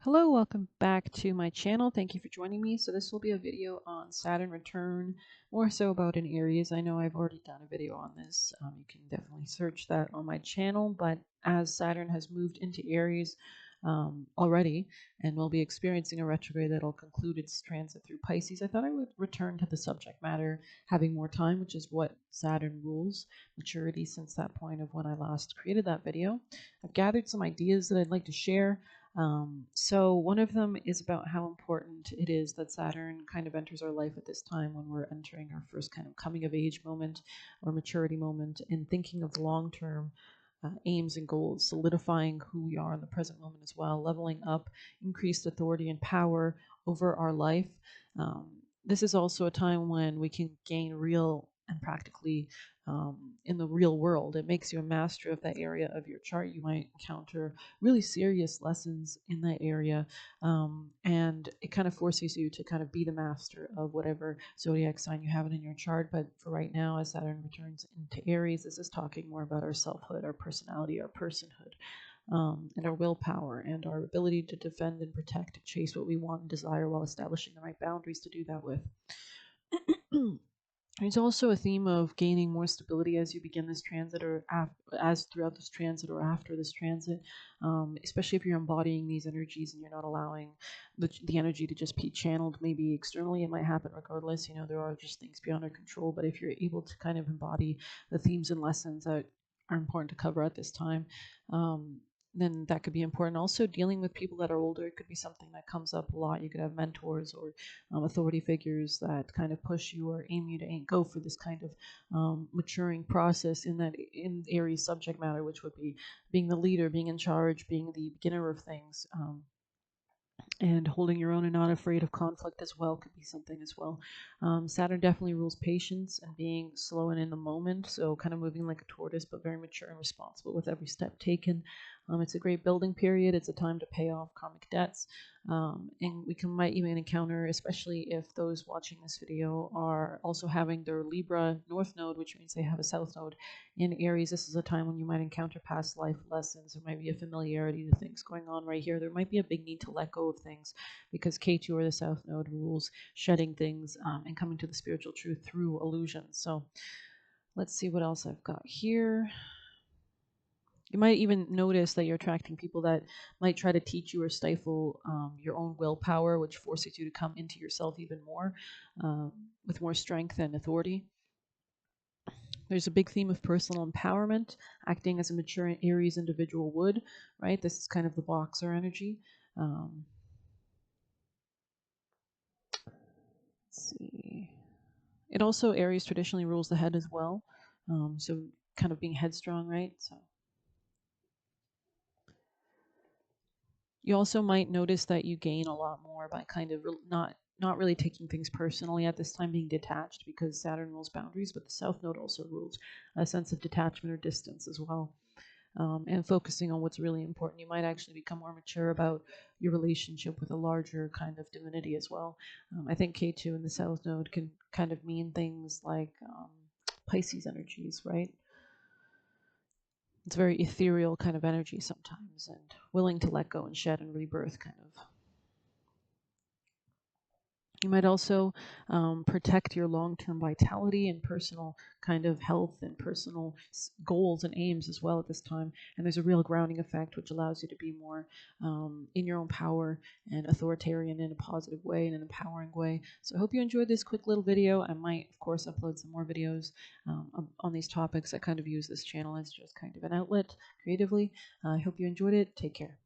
Hello, welcome back to my channel. Thank you for joining me. So this will be a video on Saturn return, more so about an Aries. I know I've already done a video on this. You can definitely search that on my channel, but as Saturn has moved into Aries already and will be experiencing a retrograde that'll conclude its transit through Pisces, I thought I would return to the subject matter, having more time, which is what Saturn rules, maturity since that point of when I last created that video. I've gathered some ideas that I'd like to share. So one of them is about how important it is that Saturn kind of enters our life at this time when we're entering our first kind of coming of age moment or maturity moment, and thinking of the long term aims and goals, solidifying who we are in the present moment as well, leveling up, increased authority and power over our life. Um, this is also a time when we can gain real and practically in the real world. It makes you a master of that area of your chart. You might encounter really serious lessons in that area, and it kind of forces you to kind of be the master of whatever zodiac sign you have it in your chart. But for right now, as Saturn returns into Aries, this is talking more about our selfhood, our personality, our personhood, and our willpower and our ability to defend and protect and chase what we want and desire while establishing the right boundaries to do that with. There's also a theme of gaining more stability as you begin this transit, or as throughout this transit or after this transit, especially if you're embodying these energies and you're not allowing the energy to just be channeled maybe externally. It might happen regardless. You know, there are just things beyond our control. But if you're able to kind of embody the themes and lessons that are important to cover at this time, um, then that could be important. Also, dealing with people that are older, it could be something that comes up a lot. You could have mentors or authority figures that kind of push you or aim you to go for this kind of maturing process in Aries subject matter, which would be being the leader, being in charge, being the beginner of things. And holding your own and not afraid of conflict as well could be something as well. Saturn definitely rules patience and being slow and in the moment, so kind of moving like a tortoise, but very mature and responsible with every step taken. It's a great building period. It's a time to pay off karmic debts, and might even encounter, especially if those watching this video are also having their Libra North Node, which means they have a South Node in Aries. This is a time when you might encounter past life lessons. There might be a familiarity to things going on right here. There might be a big need to let go of things because K2 or the South Node rules shedding things and coming to the spiritual truth through illusion. So let's see what else I've got here. You might even notice that you're attracting people that might try to teach you or stifle your own willpower, which forces you to come into yourself even more with more strength and authority. There's a big theme of personal empowerment, acting as a mature Aries individual would, right? This is kind of the boxer energy. Let's see. It also, Aries traditionally rules the head as well. So kind of being headstrong, right? So you also might notice that you gain a lot more by kind of not really taking things personally at this time, being detached, because Saturn rules boundaries, but the South Node also rules a sense of detachment or distance as well. And focusing on what's really important. You might actually become more mature about your relationship with a larger kind of divinity as well. I think K2 in the South Node can kind of mean things like Pisces energies, right? It's very ethereal kind of energy sometimes, and willing to let go and shed and rebirth kind of. You might also protect your long-term vitality and personal kind of health and personal goals and aims as well at this time. And there's a real grounding effect, which allows you to be more in your own power and authoritarian in a positive way and an empowering way. So I hope you enjoyed this quick little video. I might, of course, upload some more videos on these topics. I kind of use this channel as just kind of an outlet creatively. I hope you enjoyed it. Take care.